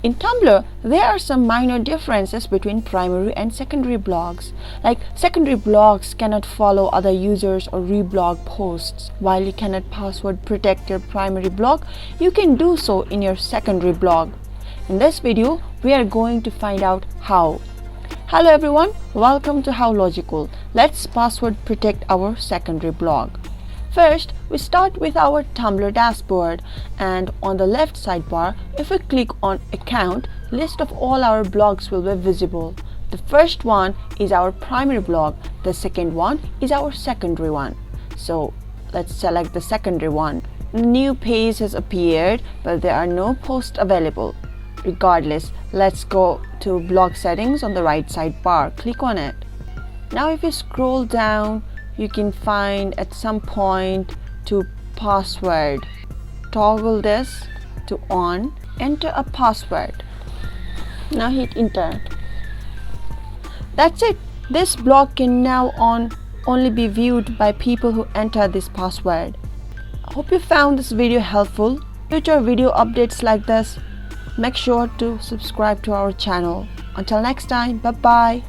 In Tumblr, there are some minor differences between primary and secondary blogs. Like secondary blogs cannot follow other users or reblog posts. While you cannot password protect your primary blog, you can do so in your secondary blog. In this video, we are going to find out how. Hello everyone, welcome to How Logical. Let's password protect our secondary blog. First, we start with our Tumblr dashboard, and on the left sidebar, if we click on Account, list of all our blogs will be visible. The first one is our primary blog, the second one is our secondary one. So let's select the secondary one. A new page has appeared, but there are no posts available. Regardless, let's go to blog settings on the right sidebar. Click on it. Now if you scroll down, you can find at some point to password. Toggle this to on, enter a password. Now hit enter. That's it. This blog can now only be viewed by people who enter this password. I hope you found this video helpful. Future video updates like this, make sure to subscribe to our channel. Until next time, bye bye.